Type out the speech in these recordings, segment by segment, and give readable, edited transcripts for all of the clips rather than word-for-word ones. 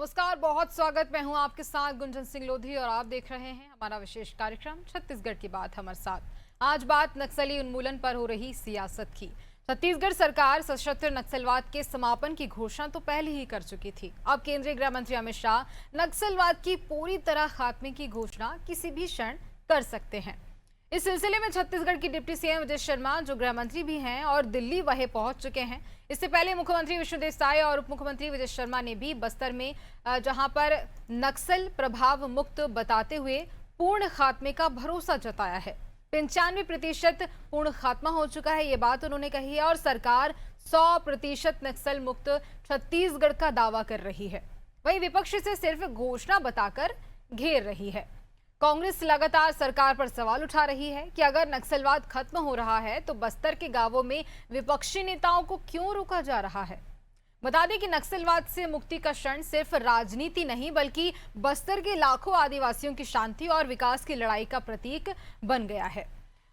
नमस्कार, बहुत स्वागत। मैं हूं आपके साथ गुंजन सिंह लोधी और आप देख रहे हैं हमारा विशेष कार्यक्रम छत्तीसगढ़ की बात हमारे साथ। आज बात नक्सली उन्मूलन पर हो रही सियासत की। छत्तीसगढ़ सरकार सशस्त्र नक्सलवाद के समापन की घोषणा तो पहले ही कर चुकी थी। अब केंद्रीय गृह मंत्री अमित शाह नक्सलवाद की पूरी तरह खात्मे की घोषणा किसी भी क्षण कर सकते हैं। इस सिलसिले में छत्तीसगढ़ की डिप्टी सीएम विजय शर्मा, जो गृह मंत्री भी हैं और दिल्ली वह पहुंच चुके हैं। इससे पहले मुख्यमंत्री विष्णुदेव साय और उप मुख्यमंत्री विजय शर्मा ने भी बस्तर में जहां पर नक्सल प्रभाव मुक्त बताते हुए पूर्ण खात्मे का भरोसा जताया है। 95% पूर्ण खात्मा हो चुका है, ये बात उन्होंने कही है और सरकार 100% नक्सल मुक्त छत्तीसगढ़ का दावा कर रही है। वहीं विपक्ष से सिर्फ घोषणा बताकर घेर रही है। कांग्रेस लगातार सरकार पर सवाल उठा रही है कि अगर नक्सलवाद खत्म हो रहा है तो बस्तर के गांवों में विपक्षी नेताओं को क्यों रोका जा रहा है। बता दें कि नक्सलवाद से मुक्ति का क्षण सिर्फ राजनीति नहीं बल्कि बस्तर के लाखों आदिवासियों की शांति और विकास की लड़ाई का प्रतीक बन गया है।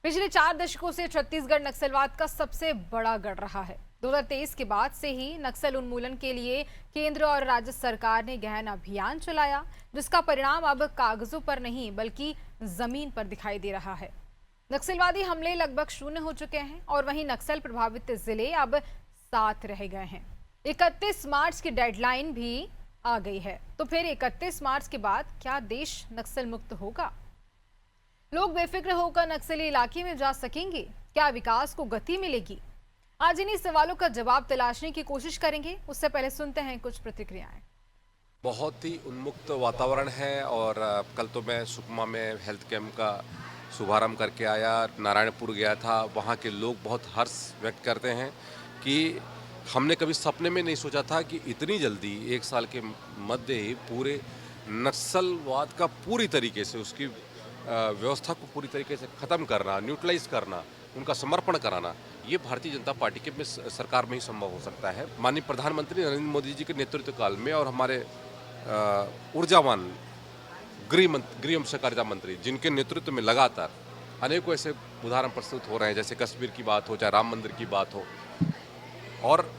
पिछले 4 दशकों से छत्तीसगढ़ नक्सलवाद का सबसे बड़ा गढ़ रहा है। 2023 के बाद से ही नक्सल उन्मूलन के लिए केंद्र और राज्य सरकार ने गहन अभियान चलाया, जिसका परिणाम अब कागजों पर नहीं बल्कि जमीन पर दिखाई दे रहा है। नक्सलवादी हमले लगभग शून्य हो चुके हैं और वहीं नक्सल प्रभावित जिले अब 7 रह गए हैं। 31 मार्च की डेडलाइन भी आ गई है, तो फिर 31 मार्च के बाद क्या देश नक्सल मुक्त होगा? लोग बेफिक्र होकर नक्सली इलाके में जा सकेंगे? क्या विकास को गति मिलेगी? आज इन्हीं सवालों का जवाब तलाशने की कोशिश करेंगे। उससे पहले सुनते हैं कुछ प्रतिक्रियाएं। बहुत ही उन्मुक्त वातावरण है और कल तो मैं सुकमा में हेल्थ कैंप का शुभारंभ करके आया, नारायणपुर गया था। वहाँ के लोग बहुत हर्ष व्यक्त करते हैं कि हमने कभी सपने में नहीं सोचा था कि इतनी जल्दी 1 साल के मध्य ही पूरे नक्सलवाद का पूरी तरीके से उसकी व्यवस्था को पूरी तरीके से ख़त्म करना, न्यूट्रलाइज करना, उनका समर्पण कराना, ये भारतीय जनता पार्टी के में सरकार में ही संभव हो सकता है। माननीय प्रधानमंत्री नरेंद्र मोदी जी के नेतृत्व काल में और हमारे ऊर्जावान गृह एवं सहकारिता मंत्री जिनके नेतृत्व में लगातार अनेकों ऐसे उदाहरण प्रस्तुत हो रहे हैं, जैसे कश्मीर की बात हो, चाहे राम मंदिर की बात हो। और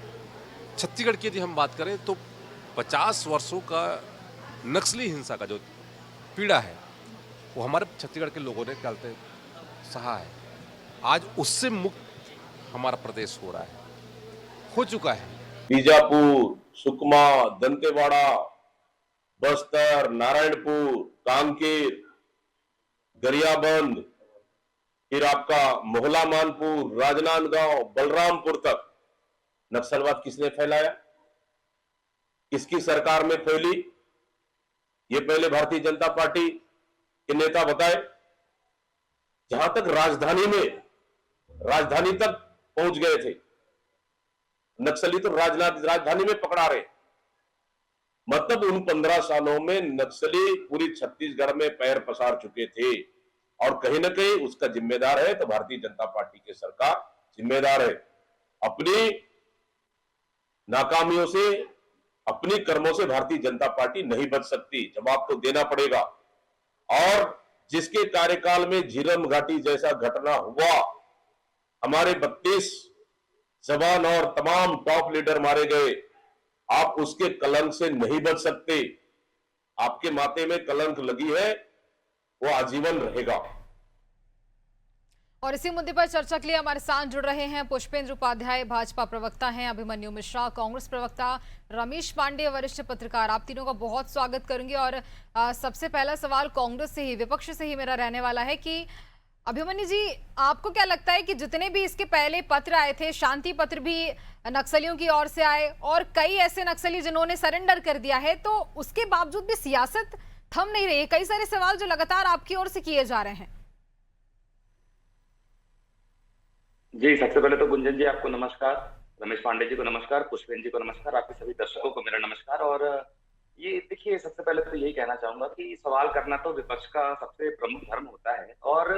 छत्तीसगढ़ की यदि हम बात करें तो 50 वर्षों का नक्सली हिंसा का जो पीड़ा है वो हमारे छत्तीसगढ़ के लोगों ने कहते सहा है। आज उससे मुक्त हमारा प्रदेश हो रहा है, हो चुका है। बीजापुर, सुकमा, दंतेवाड़ा, बस्तर, नारायणपुर, कांकेर, गरियाबंद, फिर आपका मोहला मानपुर, राजनांदगांव, बलरामपुर तक नक्सलवाद किसने फैलाया? किसकी सरकार में फैली? ये पहले भारतीय जनता पार्टी के नेता बताए। जहां तक राजधानी तक पहुंच गए थे नक्सली, तो राजधानी में पकड़ा रहे। मतलब उन 15 सालों में नक्सली पूरी छत्तीसगढ़ में पैर पसार चुके थे और कहीं ना कहीं उसका जिम्मेदार है तो भारतीय जनता पार्टी की सरकार जिम्मेदार है। अपनी नाकामियों से, अपनी कर्मों से भारतीय जनता पार्टी नहीं बच सकती, जवाब तो देना पड़ेगा। और जिसके कार्यकाल में झीरम घाटी जैसा घटना हुआ, हमारे 32 जवान और तमाम टॉप लीडर मारे गए, आप उसके कलंक से नहीं बच सकते। आपके माथे में कलंक लगी है, वो आजीवन रहेगा। और इसी मुद्दे पर चर्चा के लिए हमारे साथ जुड़ रहे हैं पुष्पेंद्र उपाध्याय, भाजपा प्रवक्ता हैं, अभिमन्यु मिश्रा, कांग्रेस प्रवक्ता, रमेश पांडे, वरिष्ठ पत्रकार। आप तीनों का बहुत स्वागत करूंगी। और सबसे पहला सवाल कांग्रेस से ही, विपक्ष से ही मेरा रहने वाला है कि अभिमन्यु जी, आपको क्या लगता है कि जितने भी इसके पहले पत्र आए थे, शांति पत्र भी नक्सलियों की ओर से आए और कई ऐसे नक्सली जिन्होंने सरेंडर कर दिया है, तो उसके बावजूद भी सियासत थम नहीं रही है। कई सारे सवाल जो लगातार आपकी ओर से किए जा रहे हैं। जी, सबसे पहले तो गुंजन जी आपको नमस्कार, रमेश पांडे जी को नमस्कार, पुष्पेंद्र जी को नमस्कार, आपके सभी दर्शकों को मेरा नमस्कार। और ये देखिए, सबसे पहले तो यही कहना चाहूंगा कि सवाल करना तो विपक्ष का सबसे प्रमुख धर्म होता है। और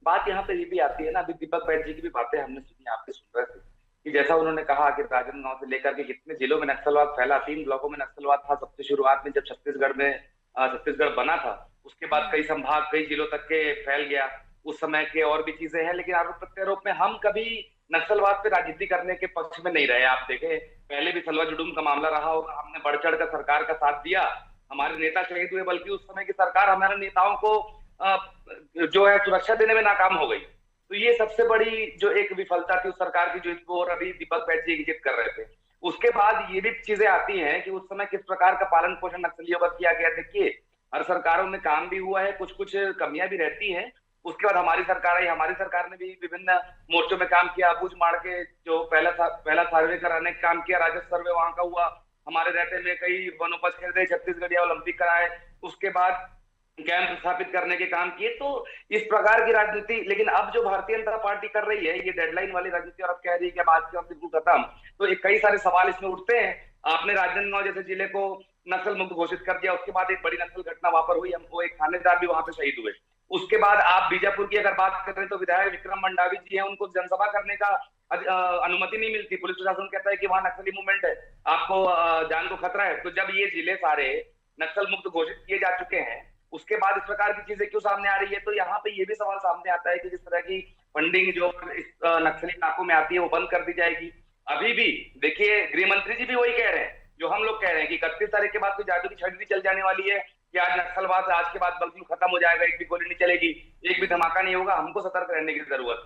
बात यहाँ पे ये भी आती है ना, अभी दीपक बैठ जी की भी बातें हमने सुनी, आपके सुन रहे थे कि जैसा उन्होंने कहा कि राजनांदगांव से लेकर के कितने जिलों में नक्सलवाद फैला। 3 ब्लॉकों में नक्सलवाद था सबसे शुरुआत में, जब छत्तीसगढ़ बना था। उसके बाद कई संभाग, कई जिलों तक के फैल गया। उस समय के और भी चीजें हैं, लेकिन आरोप प्रत्यारोप में हम कभी नक्सलवाद पे राजनीति करने के पक्ष में नहीं रहे। आप देखें, पहले भी सलवा जुडूम का मामला रहा होगा, हमने बढ़ चढ़ कर सरकार का साथ दिया, हमारे नेता शहीद हुए, बल्कि उस समय की सरकार हमारे नेताओं को जो है सुरक्षा देने में नाकाम हो गई। तो ये सबसे बड़ी जो एक विफलता थी उस सरकार की, जो इसको और अभी दीपक बैठ जी इंगित कर रहे थे। उसके बाद ये भी चीजें आती हैं कि उस समय किस प्रकार का पालन पोषण नक्सलियों का किया गया। देखिए, हर सरकारों में काम भी हुआ है, कुछ कुछ कमियां भी रहती हैं। उसके बाद हमारी सरकार आई, हमारी सरकार ने भी विभिन्न मोर्चों में काम किया। अबूझ मार के जो पहला सर्वे कराने का काम किया, राजस्व सर्वे वहां का हुआ, हमारे रहते में कई वनोपज खरीदे, छत्तीसगढ़ ओलंपिक कराए, उसके बाद कैंप स्थापित करने के काम किए। तो इस प्रकार की राजनीति, लेकिन अब जो भारतीय जनता पार्टी कर रही है ये डेडलाइन वाली राजनीति, और अब कह रही है कि अब आज के वक्त बिल्कुल खत्म, तो कई सारे सवाल इसमें उठते हैं। आपने राजनांदगांव जैसे जिले को नक्सल मुक्त घोषित कर दिया, उसके बाद एक बड़ी नक्सल घटना वहां पर हुई, हमको एक थानेदार भी वहां पे शहीद हुए। उसके बाद आप बीजापुर की अगर बात करें तो विधायक विक्रम मंडावी जी हैं, उनको जनसभा करने का अनुमति नहीं मिलती। पुलिस प्रशासन कहता है कि वहां नक्सली मूवमेंट है, आपको जान को खतरा है। तो जब ये जिले सारे नक्सल मुक्त घोषित किए जा चुके हैं, उसके बाद इस प्रकार की चीजें क्यों सामने आ रही है? तो यहाँ पे ये भी सवाल सामने आता है कि जिस तरह की फंडिंग जो इस नक्सली इलाकों में आती है वो बंद कर दी जाएगी। अभी भी देखिए, गृह मंत्री जी भी वही कह रहे हैं जो हम लोग कह रहे हैं कि 31 तारीख के बाद कोई जादू की छड़ी भी चल जाने वाली है कि आज नक्सलवाद आज के बाद बिल्कुल खत्म हो जाएगा, एक भी गोली नहीं चलेगी, एक भी धमाका नहीं होगा। हमको सतर्क रहने की जरूरत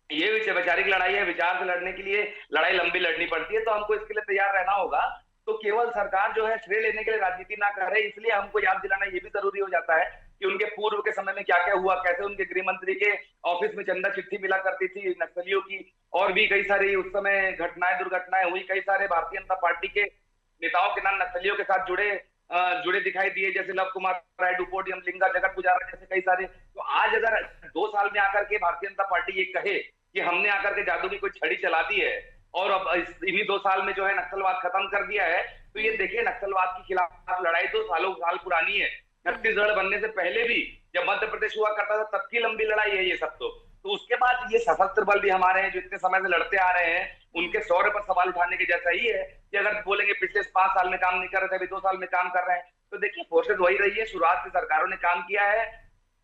है। ये वैचारिक लड़ाई है, विचार से लड़ने के लिए लड़ाई लंबी लड़नी पड़ती है, तो हमको इसके लिए तैयार रहना होगा। तो केवल सरकार जो है श्रेय लेने के लिए राजनीति ना करे, इसलिए हमको याद दिलाना ये भी जरूरी हो जाता है कि उनके पूर्व के समय में क्या क्या हुआ, कैसे उनके गृह मंत्री के ऑफिस में चंदा चिट्ठी मिला करती थी नक्सलियों की, और भी कई सारी उस समय घटनाएं दुर्घटनाएं हुई। कई सारे भारतीय जनता पार्टी के नेताओं के नाम नक्सलियों के साथ जुड़े दिखाई दिए, जैसे लव कुमार राय, डुपोडियम लिंगा, जगत गुजारा जैसे कई सारे। तो आज अगर 2 साल में आकर के भारतीय जनता पार्टी ये कहे कि हमने आकर के जादू की कोई छड़ी चला दी है और अब इन्हीं 2 साल में जो है नक्सलवाद खत्म कर दिया है, तो ये देखिए, नक्सलवाद के खिलाफ लड़ाई तो साल पुरानी है। छत्तीसगढ़ बनने से पहले भी जब मध्य प्रदेश हुआ करता था तब की लंबी लड़ाई है ये सब। तो उसके बाद ये सशस्त्र बल भी हमारे हैं जो इतने समय से लड़ते आ रहे हैं, उनके शौर्य पर सवाल उठाने के जैसा ही है कि अगर बोलेंगे पिछले 5 साल में काम नहीं कर रहे थे, अभी 2 साल में काम कर रहे हैं। तो देखिए, फोर्सेज वही रही है, शुरुआत से सरकारों ने काम किया है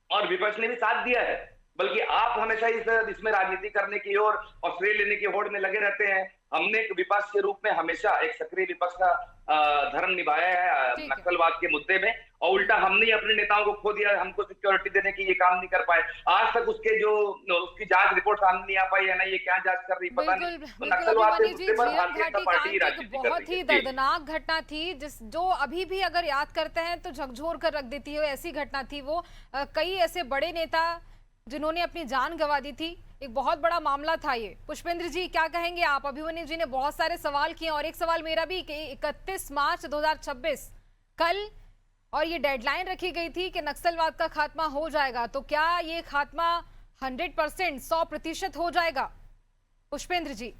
और विपक्ष ने भी साथ दिया है, बल्कि आप हमेशा इसमें राजनीति करने की और श्रेय लेने की होड़ में लगे रहते हैं। हमने एक विपक्ष के रूप में हमेशा एक सक्रिय विपक्ष का धर्म निभाया है नक्सलवाद के मुद्दे में, और उल्टा हमने अपने नेताओं को खो दिया, हमको सिक्योरिटी देने की ये काम नहीं कर पाए। आज तक उसकी जांच रिपोर्ट सामने नहीं आ पाई है ना, ये क्या जांच कर रही पता नहीं। तो नक्सलवाद के मुद्दे पर भारतीय जनता पार्टी ही राजनीति कर रही है। बहुत ही दर्दनाक घटना थी, जो अभी भी अगर याद करते हैं तो झकझोर कर रख देती है। ऐसी घटना थी वो, कई ऐसे बड़े नेता जिन्होंने अपनी जान गंवा दी थी, एक बहुत बड़ा मामला था ये। पुष्पेंद्र जी क्या कहेंगे आप? अभिमन्यु जी ने बहुत सारे सवाल किए और एक सवाल मेरा भी कि 31 मार्च 2026 कल, और ये डेडलाइन रखी गई थी कि नक्सलवाद का खात्मा हो जाएगा, तो क्या ये खात्मा 100% 100% हो जाएगा? पुष्पेंद्र जी।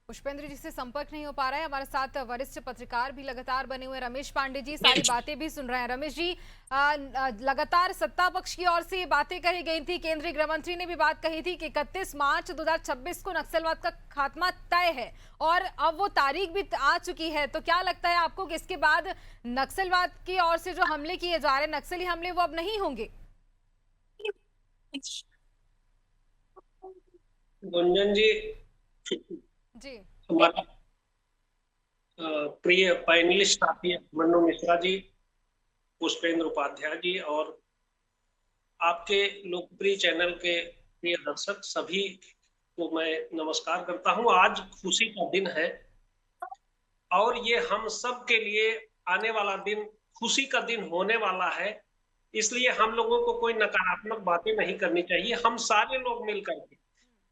पुष्पेंद्र जी से संपर्क नहीं हो पा रहा है। हमारे साथ वरिष्ठ पत्रकार भी लगातार बने हुए रमेश पांडे जी सारी बातें भी सुन रहे हैं। रमेश जी, लगातार सत्ता पक्ष की ओर से ये बातें कही गई थी, केंद्रीय गृह मंत्री ने भी बात कही थी कि 31 मार्च 2026 को नक्सलवाद का खात्मा तय है, और अब वो तारीख भी आ चुकी है। तो क्या लगता है आपको कि इसके बाद नक्सलवाद की ओर से जो हमले किए जा रहे हैं, नक्सली हमले, वो अब नहीं होंगे? गुंजन जी, हमारा प्रिय पैनलिस्ट साथी मन्नू मिश्रा जी, पुष्पेंद्र उपाध्याय जी और आपके लोकप्रिय चैनल के प्रिय दर्शक सभी को मैं नमस्कार करता हूं। आज खुशी का दिन है और ये हम सब के लिए आने वाला दिन खुशी का दिन होने वाला है, इसलिए हम लोगों को कोई नकारात्मक बातें नहीं करनी चाहिए। हम सारे लोग मिलकर के,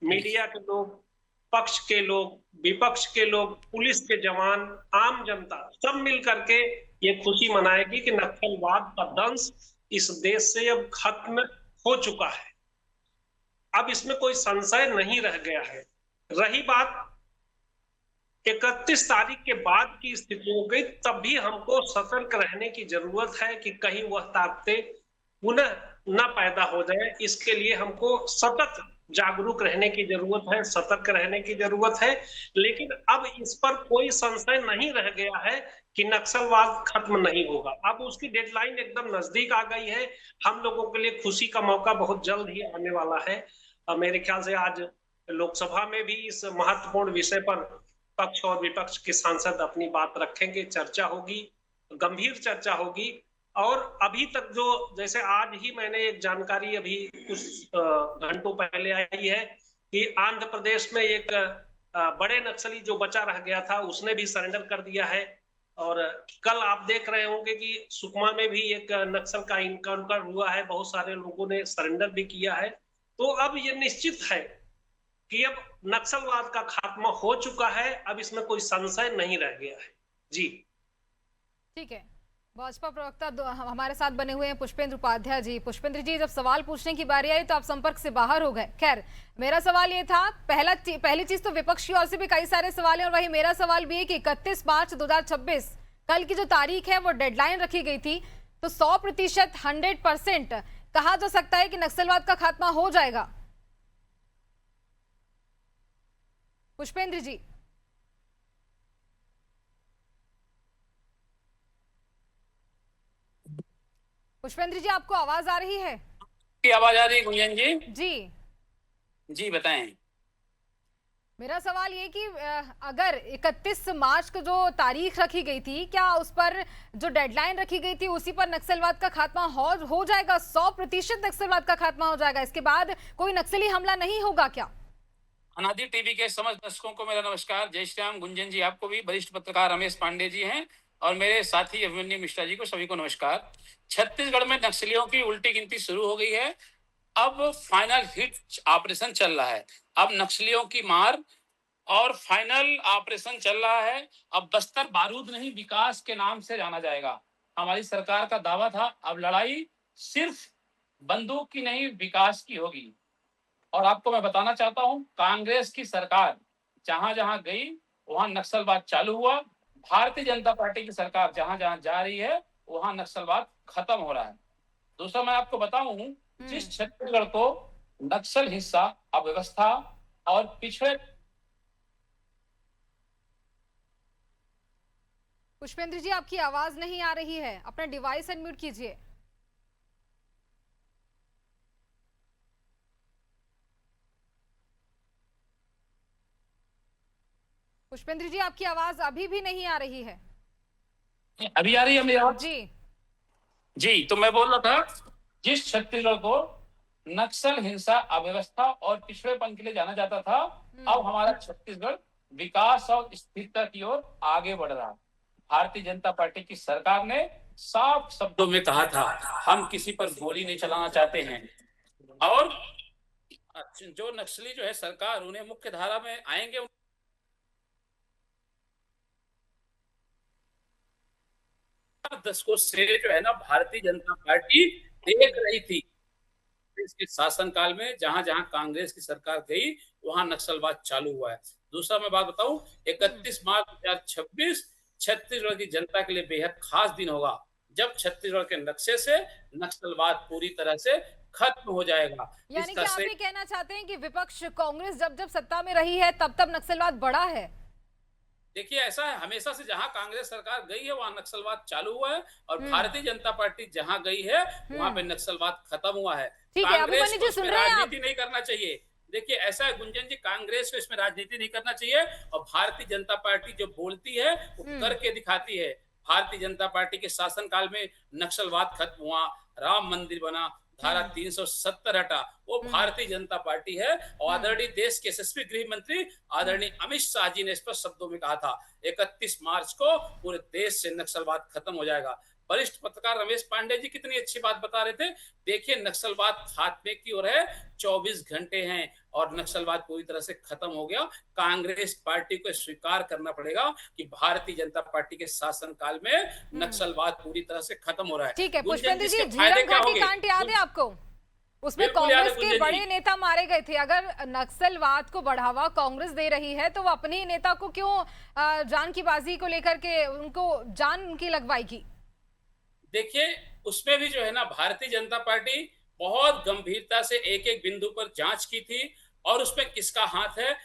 मीडिया के लोग, पक्ष के लोग, विपक्ष के लोग, पुलिस के जवान, आम जनता, सब मिल करके ये खुशी मनाएगी कि नक्सलवाद का दंश इस देश से अब खत्म हो चुका है। अब इसमें कोई संशय नहीं रह गया है। रही बात 31 तारीख के बाद की स्थितियों की, तब भी हमको सतर्क रहने की जरूरत है कि कहीं वह ताकतें पुनः न पैदा हो जाए। इसके लिए हमको सतत जागरूक रहने की जरूरत है, सतर्क रहने की जरूरत है। लेकिन अब इस पर कोई संशय नहीं रह गया है कि नक्सलवाद खत्म नहीं होगा। अब उसकी डेडलाइन एकदम नजदीक आ गई है। हम लोगों के लिए खुशी का मौका बहुत जल्द ही आने वाला है। मेरे ख्याल से आज लोकसभा में भी इस महत्वपूर्ण विषय पर पक्ष और विपक्ष के सांसद अपनी बात रखेंगे, चर्चा होगी, गंभीर चर्चा होगी। और अभी तक जो, जैसे आज ही मैंने एक जानकारी अभी कुछ घंटों पहले आई है कि आंध्र प्रदेश में एक बड़े नक्सली जो बचा रह गया था उसने भी सरेंडर कर दिया है। और कल आप देख रहे होंगे कि सुकमा में भी एक नक्सल का इनकाउंटर हुआ है, बहुत सारे लोगों ने सरेंडर भी किया है। तो अब ये निश्चित है कि अब नक्सलवाद का खात्मा हो चुका है, अब इसमें कोई संशय नहीं रह गया है। जी ठीक है, भाजपा प्रवक्ता हमारे साथ बने हुए हैं पुष्पेंद्र उपाध्याय जी। पुष्पेंद्र जी, जब सवाल पूछने की बारी आई तो आप संपर्क से बाहर हो गए। खैर, मेरा सवाल ये था, पहली चीज तो विपक्ष की ओर से भी कई सारे सवाल हैं और वही मेरा सवाल भी है कि 31 मार्च 2026 कल की जो तारीख है वो डेडलाइन रखी गई थी, तो 100% 100% कहा जा सकता है कि नक्सलवाद का खात्मा हो जाएगा? पुष्पेंद्र जी। पुष्पेंद्र जी, आपको आवाज आ रही है? की आवाज आ रही है गुंजन जी? जी जी बताएं। मेरा सवाल ये कि अगर 31 मार्च को जो तारीख रखी गई थी, क्या उस पर जो डेडलाइन रखी गई थी उसी पर नक्सलवाद का खात्मा हो जाएगा? 100% नक्सलवाद का खात्मा हो जाएगा? इसके बाद कोई नक्सली हमला नहीं होगा क्या? अनादि टीवी के समस्त दर्शकों को मेरा नमस्कार। जय श्री राम। गुंजन जी आपको भी, वरिष्ठ पत्रकार रमेश पांडे जी हैं और मेरे साथी अभिमन्यु मिश्रा जी को, सभी को नमस्कार। छत्तीसगढ़ में नक्सलियों की उल्टी गिनती शुरू हो गई है। अब फाइनल हिट ऑपरेशन चल रहा है। अब नक्सलियों की मार और फाइनल ऑपरेशन चल रहा है। अब बस्तर बारूद नहीं, विकास के नाम से जाना जाएगा। हमारी सरकार का दावा था अब लड़ाई सिर्फ बंदूक की नहीं, विकास की होगी। और आपको मैं बताना चाहता हूं, कांग्रेस की सरकार जहां जहां गई वहां नक्सलवाद चालू हुआ। भारतीय जनता पार्टी की सरकार जहां जहां जा रही है वहां नक्सलवाद खत्म हो रहा है। दूसरा मैं आपको बताऊं, जिस छत्तीसगढ़ को नक्सल हिस्सा, अव्यवस्था और पिछड़े। पुष्पेंद्र जी, आपकी आवाज नहीं आ रही है, अपना डिवाइस अनम्यूट कीजिए। पुष्पेंद्र जी, आपकी आवाज अभी भी नहीं आ रही है। अभी आ रही है मेरी आवाज? जी जी, तो मैं बोल रहा था, जिस छत्तीसगढ़ को नक्सल हिंसा, अव्यवस्था और पिछड़ेपन के लिए जाना जाता था, अब हमारा छत्तीसगढ़ विकास और स्थिरता की ओर आगे बढ़ रहा है। भारतीय जनता पार्टी की सरकार ने साफ शब्दों में कहा था, हम किसी पर गोली नहीं चलाना चाहते हैं। और जो नक्सली जो है सरकार, उन्हें मुख्य धारा में आएंगे। दशकों से जो है ना, भारतीय जनता पार्टी देख रही थी इसके शासनकाल में जहां जहां कांग्रेस की सरकार गई वहां नक्सलवाद चालू हुआ है। दूसरा मैं बात बताऊं, 31 मार्च 2026 छत्तीसगढ़ की जनता के लिए बेहद खास दिन होगा, जब छत्तीसगढ़ के नक्शे से नक्सलवाद पूरी तरह से खत्म हो जाएगा। यानी कि आप ये कहना चाहते हैं कि विपक्ष कांग्रेस जब जब सत्ता में रही है तब तब नक्सलवाद बढ़ा है? देखिए, ऐसा है, हमेशा से जहां कांग्रेस सरकार गई है वहां नक्सलवाद चालू हुआ है और भारतीय जनता पार्टी जहां गई है वहां पे नक्सलवाद खत्म हुआ है। कांग्रेस को इसमें राजनीति नहीं करना चाहिए। देखिए, ऐसा है गुंजन जी, कांग्रेस को इसमें राजनीति नहीं करना चाहिए और भारतीय जनता पार्टी जो बोलती है वो करके दिखाती है। भारतीय जनता पार्टी के शासनकाल में नक्सलवाद खत्म हुआ, राम मंदिर बना, धारा 370 हटा, वो भारतीय जनता पार्टी है। और आदरणीय देश के यशस्वी गृह मंत्री आदरणीय अमित शाह जी ने स्पष्ट शब्दों में कहा था 31 मार्च को पूरे देश से नक्सलवाद खत्म हो जाएगा। वरिष्ठ पत्रकार रमेश पांडे जी कितनी अच्छी बात बता रहे थे। देखिए, नक्सलवाद खात्मे की ओर है, 24 घंटे हैं और नक्सलवाद पूरी तरह से खत्म हो गया। कांग्रेस पार्टी को स्वीकार करना पड़ेगा कि भारतीय जनता पार्टी के शासनकाल में नक्सलवाद पूरी तरह से खत्म हो रहा है। ठीक है पुष्पेंद्र जी, झीरम घाटी कांड याद है आपको? उसमें कांग्रेस के बड़े नेता मारे गए थे। अगर नक्सलवाद को बढ़ावा कांग्रेस दे रही है तो वो अपने नेता को क्यों जान की बाजी को लेकर के उनको जान उनकी लगवाएगी? देखिए, उसमें भी जो है ना, भारतीय जनता पार्टी बहुत गंभीरता से एक एक बिंदु पर जांच की थी और उसमें किसका हाथ है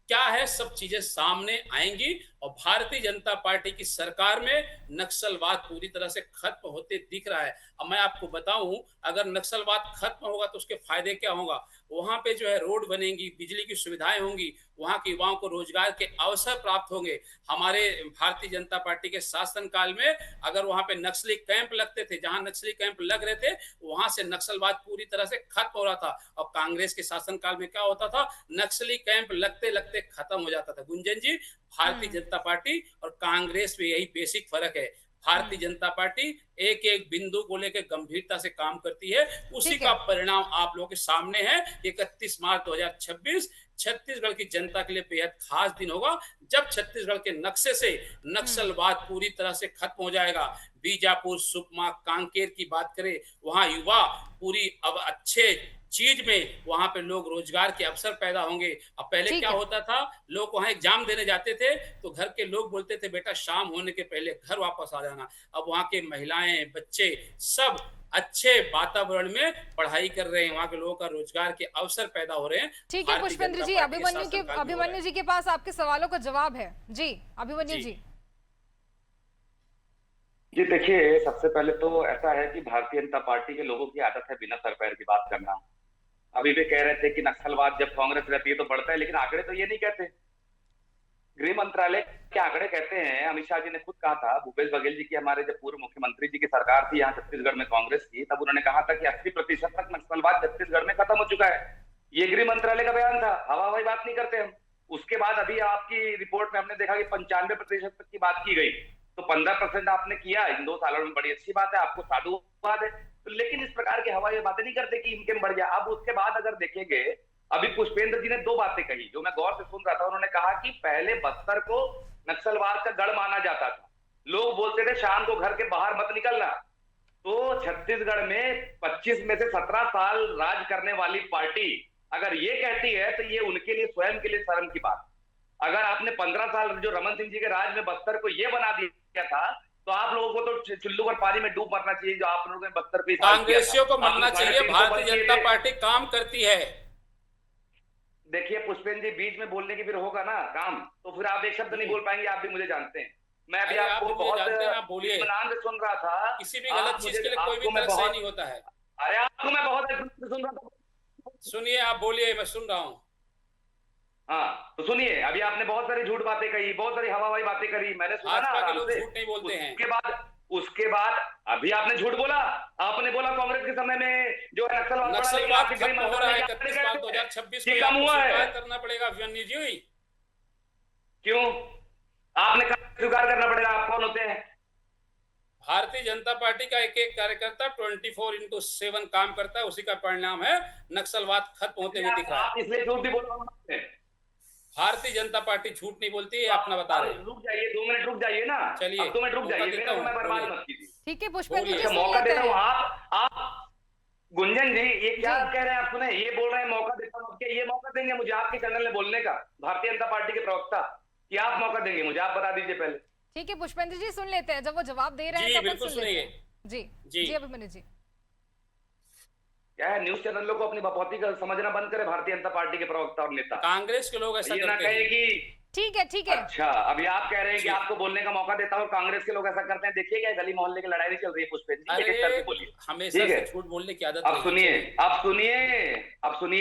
क्या है, सब चीजें सामने आएंगी और भारतीय जनता पार्टी की सरकार में नक्सलवाद पूरी तरह से खत्म होते दिख रहा है। अब मैं आपको बताऊं, अगर नक्सलवाद खत्म होगा तो उसके फायदे क्या होगा? वहां पे जो है रोड बनेंगी, बिजली की सुविधाएं होंगी, वहां के युवाओं को रोजगार के अवसर प्राप्त होंगे। हमारे भारतीय जनता पार्टी के शासनकाल में अगर वहां पे नक्सली कैंप लगते थे, जहां नक्सली कैंप लग रहे थे वहां से नक्सलवाद पूरी तरह से खत्म हो रहा था। और कांग्रेस के शासनकाल में क्या होता था, नक्सली कैंप लगते लगते खत्म हो जाता था। गुंजन जी, भारतीय जनता पार्टी और कांग्रेस में यही बेसिक फर्क है। भारतीय जनता पार्टी एक एक बिंदु को लेकर गंभीरता से काम करती है, उसी का परिणाम आप लोगों के सामने है। 31 मार्च 2026 छत्तीसगढ़ की जनता के लिए बेहद खास दिन होगा, जब छत्तीसगढ़ के नक्शे से नक्सलवाद पूरी तरह से खत्म हो जाएगा। बीजापुर, सुकमा, कांकेर की बात करें, वहां युवा पूरी अब अच्छे चीज में वहां पे लोग रोजगार के अवसर पैदा होंगे। अब पहले क्या होता था, लोग वहां एग्जाम देने जाते थे तो घर के लोग बोलते थे बेटा शाम होने के पहले घर वापस आ जाना। अब वहां के महिलाएं, बच्चे सब अच्छे वातावरण में पढ़ाई कर रहे हैं, वहां के लोगों का रोजगार के अवसर पैदा हो रहे हैं। ठीक है पुष्पेंद्र जी, अभिमन्यु जी के पास आपके सवालों का जवाब है। जी अभिमन्यु जी। जी देखिए, सबसे पहले तो ऐसा है कि भारतीय जनता पार्टी के लोगों की आदत है बिना सर पैर की बात करना। अभी भी कह रहे थे कि नक्सलवाद जब कांग्रेस रहती है तो बढ़ता है, लेकिन आंकड़े तो ये नहीं कहते। गृह मंत्रालय के आंकड़े कहते हैं, अमित शाह जी ने खुद कहा था, भूपेश बघेल जी की, हमारे जब पूर्व मुख्यमंत्री जी की सरकार थी यहाँ छत्तीसगढ़ में कांग्रेस की, तब उन्होंने कहा था कि 80% तक नक्सलवाद छत्तीसगढ़ में खत्म हो चुका है। ये गृह मंत्रालय का बयान था, हवा हवाई बात नहीं करते हम। उसके बाद अभी आपकी रिपोर्ट में हमने देखा कि 95% तक की बात की गई, तो 15% आपने किया इन 2 सालों में, बड़ी अच्छी बात है, आपको साधुवाद है। तो लेकिन इस प्रकार की हवाई बातें नहीं करते कि इनकम बढ़ गया। अब उसके बाद अगर देखेंगे, अभी पुष्पेंद्र जी ने 2 बातें कही जो मैं गौर से सुन रहा था। उन्होंने कहा कि पहले बस्तर को नक्सलवाद का गढ़ माना जाता था, लोग बोलते थे शाम को घर के बाहर मत निकलना। तो छत्तीसगढ़ में 25 में से 17 साल राज करने वाली पार्टी अगर ये कहती है तो ये उनके लिए स्वयं के लिए शर्म की बात। अगर आपने 15 साल जो रमन सिंह जी के राज में बस्तर को ये बना दिया था, तो आप लोगों को तो चुल्लू और पानी में डूब मरना चाहिए, जो आप लोगों ने बस्तर पे। कांग्रेसियों को मरना चाहिए, भारतीय जनता पार्टी काम करती है। देखिए पुष्पेंद्र जी, बीच में बोलने की फिर होगा ना काम, तो फिर आप एक शब्द नहीं बोल पाएंगे, आप भी मुझे जानते हैं। मैं अभी आपको बहुत इत्मीनान से सुन रहा था। किसी भी गलत चीज के लिए कोई भी तरह सही नहीं होता है। अरे आपको मैं बहुत सुन रहा था। सुनिए, आप बोलिए, मैं सुन रहा हूँ। हाँ तो सुनिए, अभी आपने बहुत सारी झूठ बातें कही, बहुत सारी हवाई बातें करी, मैंने सुना ना। लोग झूठ नहीं बोलते हैं। उसके बाद अभी आपने झूठ बोला। आपने बोला कांग्रेस के समय में जो नक्सलवाद खत्म हो रहा है, 31 मार्च 2026 को कम हुआ है, करना पड़ेगा अभिमन्यु जी। क्यों आपने स्वीकार करना पड़ेगा? आप कौन होते हैं? भारतीय जनता पार्टी का एक एक कार्यकर्ता 24/7 काम करता है, उसी का परिणाम है नक्सलवाद खत्म होते हुए दिख रहा है। इसलिए झूठ भी बोल रहा हूं। भारतीय जनता पार्टी झूठ नहीं बोलती है, अपना बता रहे हैं। रुक जाइए, 2 मिनट रुक जाइए ना। चलिए 2 मिनट रुक जाइए, मेरा समय बर्बाद मत कीजिए। ठीक है पुष्पेंद्र जी, मौका देता हूँ। आप गुंजन जी ये क्या कह रहे हैं? आप सुने, ये बोल रहे हैं मौका देता हूँ। क्या ये मौका देंगे मुझे आपके चैनल में बोलने का, भारतीय जनता पार्टी के प्रवक्ता? कि आप मौका देंगे मुझे? आप बता दीजिए पहले। ठीक है पुष्पेंद्र जी, सुन लेते हैं, जब वो जवाब दे रहे हैं तब सुन लेते हैं। जी अभिमन्यु जी। क्या है, न्यूज चैनलों को अपनी बपौती का समझना बंद करे भारतीय जनता पार्टी के प्रवक्ता और नेता। कांग्रेस के लोग ऐसा करते हैं कि ठीक है। अच्छा, अभी आप कह रहे हैं कि आपको बोलने का मौका देता हूँ, कांग्रेस के लोग ऐसा करते हैं। देखिए क्या गली मोहल्ले की लड़ाई नहीं चल रही है पुष्पेंद्र जी, बोलिए। हमेशा से झूठ बोलने की आदत। अब सुनिए,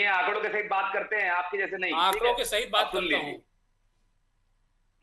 आंकड़ों के सहित बात करते हैं, आपके जैसे नहीं। आंकड़ों के सहित बात करता हूँ।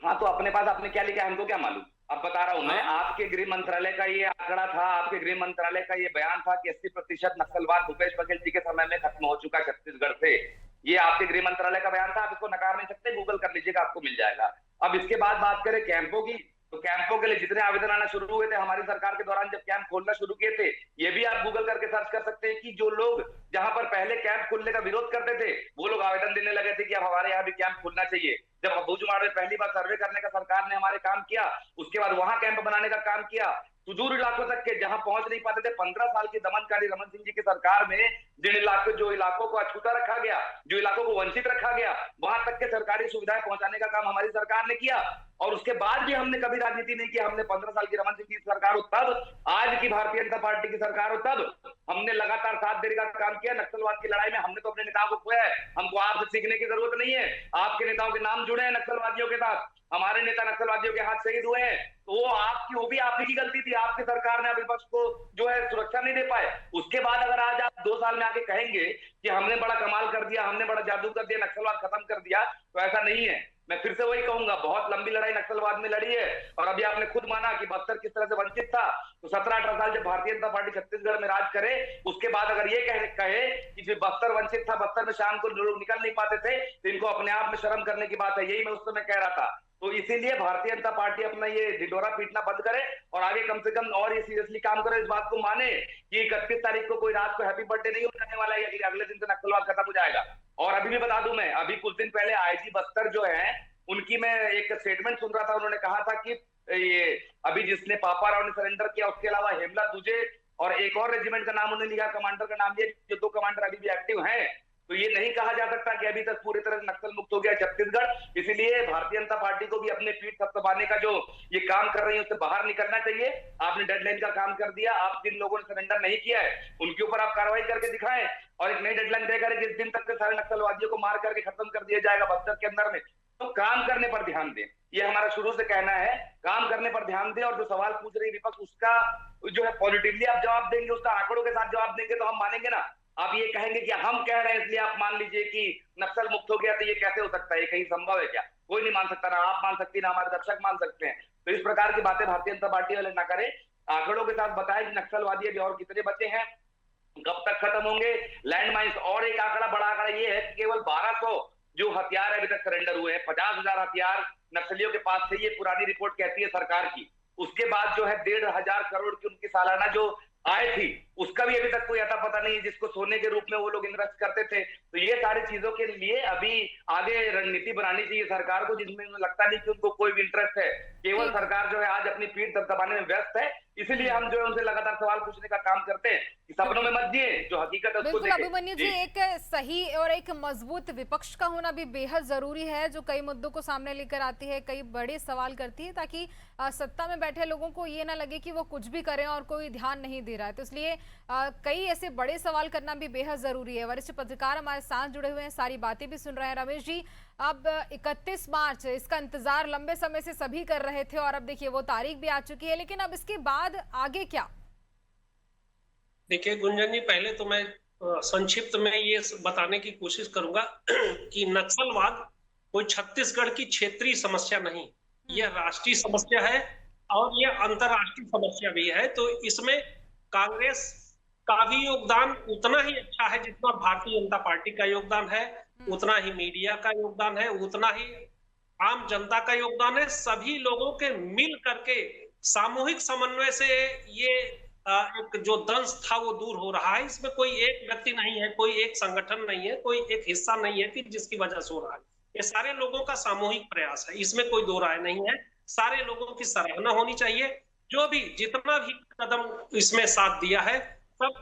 हाँ तो अपने पास आपने क्या लिखा है हमको क्या मालूम? अब बता रहा हूं मैं, आपके गृह मंत्रालय का ये आंकड़ा था, आपके गृह मंत्रालय का ये बयान था कि 80% नक्सलवाद भूपेश बघेल जी के समय में खत्म हो चुका छत्तीसगढ़ से। ये आपके गृह मंत्रालय का बयान था, आप इसको नकार नहीं सकते, गूगल कर लीजिएगा, आपको मिल जाएगा। अब इसके बाद बात करें कैंपों की, तो कैंपों के लिए जितने आवेदन आना शुरू हुए थे हमारी सरकार के दौरान, जब कैंप खोलना शुरू किए थे, ये भी आप गूगल करके सर्च कर सकते हैं कि जो लोग जहां पर पहले कैंप खोलने का विरोध करते थे, वो लोग आवेदन देने लगे थे कि अब हमारे यहाँ भी कैंप खोलना चाहिए। जब भूजमाड़ में पहली बार सर्वे करने का सरकार ने हमारे काम किया, उसके बाद वहां कैंप बनाने का काम किया, सुदूर इलाकों तक के जहां पहुंच नहीं पाते थे। 15 साल की दमनकारी रमन सिंह जी की सरकार में जो इलाकों को अछूता रखा गया, जो इलाकों को वंचित रखा गया, वहां तक के सरकारी सुविधाएं पहुंचाने का काम हमारी सरकार ने किया। और उसके बाद भी हमने कभी राजनीति नहीं की। हमने 15 साल की रमन सिंह जी की सरकार हो तब, आज की भारतीय जनता पार्टी की सरकार हो तब, हमने लगातार 7 देर का काम किया नक्सलवाद की लड़ाई में। हमने तो अपने नेताओं को खोया है, हमको आपसे सीखने की जरूरत नहीं है। आपके नेताओं के नाम जुड़े हैं नक्सलवादियों के साथ, हमारे नेता नक्सलवादियों के हाथ शहीद हुए हैं, तो वो भी आप ही की गलती थी। आपकी सरकार ने विपक्ष को जो है सुरक्षा नहीं दे पाए। उसके बाद अगर आज आप 2 साल में आके कहेंगे कि हमने बड़ा कमाल कर दिया, हमने बड़ा जादू कर दिया, नक्सलवाद खत्म कर दिया, तो ऐसा नहीं है। मैं फिर से वही कहूंगा, बहुत लंबी लड़ाई नक्सलवाद में लड़ी है। और अभी आपने खुद माना कि बस्तर किस तरह से वंचित था, तो 17-18 साल जब भारतीय जनता पार्टी छत्तीसगढ़ में राज करे, उसके बाद अगर ये कहे कि जो बस्तर वंचित था, बस्तर में शाम को लोग निकल नहीं पाते थे, तो इनको अपने आप में शर्म करने की बात है। यही मैं उस समय कह रहा था। तो इसीलिए भारतीय जनता पार्टी अपना ये ढिंढोरा पीटना बंद करे और आगे कम से कम और ये सीरियसली काम करे, इस बात को माने कि 31 तारीख को कोई रात को हैप्पी बर्थडे नहीं हो जाने वाला है, अगले दिन से नक्सलवाद खत्म हो जाएगा। और अभी भी बता दूं मैं, अभी कुछ दिन पहले आईजी बस्तर जो है उनकी मैं एक स्टेटमेंट सुन रहा था, उन्होंने कहा था कि ये अभी जिसने पापा राव ने सरेंडर किया, उसके अलावा हेमला दूजे और एक और रेजिमेंट का नाम उन्होंने लिखा, कमांडर का नाम लिया, जो 2 कमांडर अभी भी एक्टिव हैं। तो ये नहीं कहा जा सकता कि अभी तक पूरी तरह से नक्सल मुक्त हो गया छत्तीसगढ़। इसीलिए भारतीय जनता पार्टी को भी अपने पीठ थपथपाने का जो ये काम कर रही है उससे बाहर निकलना चाहिए। आपने डेडलाइन का काम कर दिया, आप जिन लोगों ने सरेंडर नहीं किया है उनके ऊपर आप कार्रवाई करके दिखाएं और एक नई डेडलाइन देकर जिस दिन तक के सारे नक्सलवादियों को मार करके खत्म कर दिया जाएगा बस्तर के अंदर में, तो काम करने पर ध्यान दें। ये हमारा शुरू से कहना है, काम करने पर ध्यान दें। और जो सवाल पूछ रही विपक्ष, उसका जो है पॉजिटिवली आप जवाब देंगे, उसका आंकड़ों के साथ जवाब देंगे तो हम मानेंगे ना। आप ये कहेंगे कि हम कह रहे हैं इसलिए आप मान लीजिए कि नक्सल मुक्त हो गया, तो ये कैसे हो सकता है? ये कहीं संभव है क्या? कोई नहीं मान सकता, ना आप मान सकती, ना हमारे दर्शक मान सकते हैं। तो इस प्रकार की बातें भारतीय जनता पार्टी वाले ना करें, आंकड़ों के साथ बताएं कि नक्सलवादी अभी और कितने बचे हैं, कब तक खत्म होंगे, लैंड माइन्स। और एक आंकड़ा, बड़ा आंकड़ा ये है कि केवल 1200 जो हथियार अभी तक सरेंडर हुए हैं, 50,000 हथियार नक्सलियों के पास थे, ये पुरानी रिपोर्ट कहती है सरकार की। उसके बाद जो है 1,500 करोड़ की उनकी सालाना जो आय थी, उसका भी अभी तक कोई अता पता नहीं है, जिसको सोने के रूप में वो लोग इन्वेस्ट करते थे। तो ये सारी चीजों के लिए अभी आगे रणनीति बनानी चाहिए सरकार को, जिसमें लगता नहीं कि उनको कोई भी इंटरेस्ट है। केवल सरकार जो है आज अपनी पीठ दबाने में व्यस्त है, इसीलिए हम जो है उनसे लगातार सवाल पूछने का काम करते हैं कि सपनों में मत जिए, जो हकीकत है उसको देखें। अभिमन्यु जी, एक सही और एक मजबूत विपक्ष का होना भी बेहद जरूरी है, जो कई मुद्दों को सामने लेकर आती है, कई बड़े सवाल करती है, ताकि सत्ता में बैठे लोगों को ये ना लगे कि वो कुछ भी करें और कोई ध्यान नहीं दे रहा है। तो इसलिए कई ऐसे बड़े सवाल करना भी बेहद जरूरी है। वरिष्ठ पत्रकार हमारे साथ जुड़े हुए हैं, सारी बातें भी सुन रहे हैं। रमेश जी, अब 31 मार्च, इसका इंतजार लंबे समय से सभी कर रहे थे और अब देखिए वो तारीख भी आ चुकी है, लेकिन अब इसके बाद आगे क्या? देखिए गुंजन जी, पहले तो मैं संक्षिप्त में ये बताने की कोशिश करूंगा कि नक्सलवाद कोई छत्तीसगढ़ की क्षेत्रीय समस्या नहीं, यह राष्ट्रीय समस्या है और यह अंतर्राष्ट्रीय समस्या भी है। तो इसमें कांग्रेस का भी योगदान उतना ही अच्छा है जितना भारतीय जनता पार्टी का योगदान है, उतना ही मीडिया का योगदान है, उतना ही आम जनता का योगदान है। सभी लोगों के मिल करके सामूहिक समन्वय से ये एक जो दंश था वो दूर हो रहा है। इसमें कोई एक व्यक्ति नहीं है, कोई एक संगठन नहीं है, कोई एक हिस्सा नहीं है कि जिसकी वजह से हो रहा है। ये सारे लोगों का सामूहिक प्रयास है, इसमें कोई दो राय नहीं है। सारे लोगों की सराहना होनी चाहिए। जो भी जितना भी कदम इसमें साथ दिया है, सब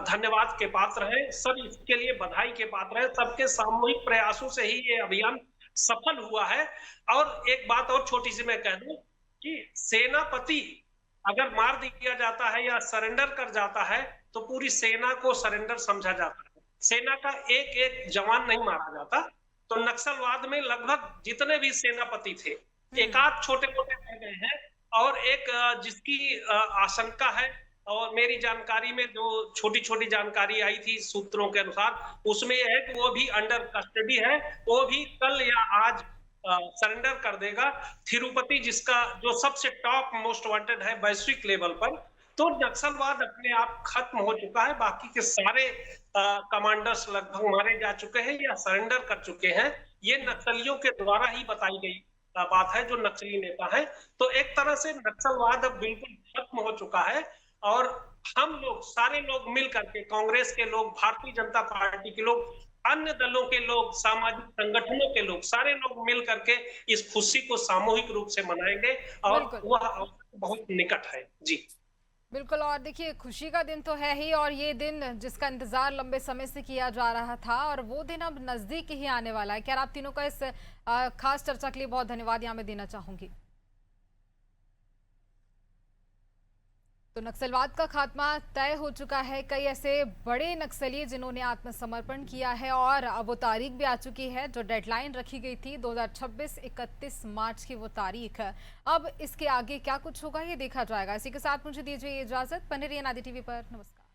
धन्यवाद के पात्र हैं, सब इसके लिए बधाई के पात्र हैं। सबके सामूहिक प्रयासों से ही ये अभियान सफल हुआ है। और एक बात और छोटी सी मैं कह दूं कि सेनापति अगर मार दिया जाता है या सरेंडर कर जाता है तो पूरी सेना को सरेंडर समझा जाता है, सेना का एक एक जवान नहीं मारा जाता। तो नक्सलवाद में लगभग जितने भी सेनापति थे, एक आध छोटे मोटे रह गए हैं और एक जिसकी आशंका है, और मेरी जानकारी में जो छोटी छोटी जानकारी आई थी सूत्रों के अनुसार, उसमें यह है कि वो भी अंडर कस्टडी है, वो भी कल या आज सरेंडर कर देगा। तिरुपति जिसका जो सबसे टॉप मोस्ट वांटेड है वैश्विक लेवल पर, तो नक्सलवाद अपने आप खत्म हो चुका है। बाकी के सारे कमांडर्स लगभग मारे जा चुके हैं या सरेंडर कर चुके हैं। ये नक्सलियों के द्वारा ही बताई गई बात है, जो नक्सली नेता है। तो एक तरह से नक्सलवाद अब बिल्कुल खत्म हो चुका है और हम लोग सारे लोग मिल करके, कांग्रेस के लोग, भारतीय जनता पार्टी के लोग, अन्य दलों के लोग, सामाजिक संगठनों के लोग, सारे लोग मिल करके इस खुशी को सामूहिक रूप से मनाएंगे और वह बहुत निकट है। जी बिल्कुल। और देखिए खुशी का दिन तो है ही, और ये दिन जिसका इंतजार लंबे समय से किया जा रहा था, और वो दिन अब नजदीक ही आने वाला है। क्या आप तीनों का इस खास चर्चा के लिए बहुत धन्यवाद यहाँ मैं देना चाहूंगी। तो नक्सलवाद का खात्मा तय हो चुका है। कई ऐसे बड़े नक्सली जिन्होंने आत्मसमर्पण किया है और अब वो तारीख भी आ चुकी है जो डेडलाइन रखी गई थी 2026 31 मार्च की वो तारीख है। अब इसके आगे क्या कुछ होगा ये देखा जाएगा। इसी के साथ मुझे दीजिए इजाजत। बने रहिए नादी टीवी पर। नमस्कार।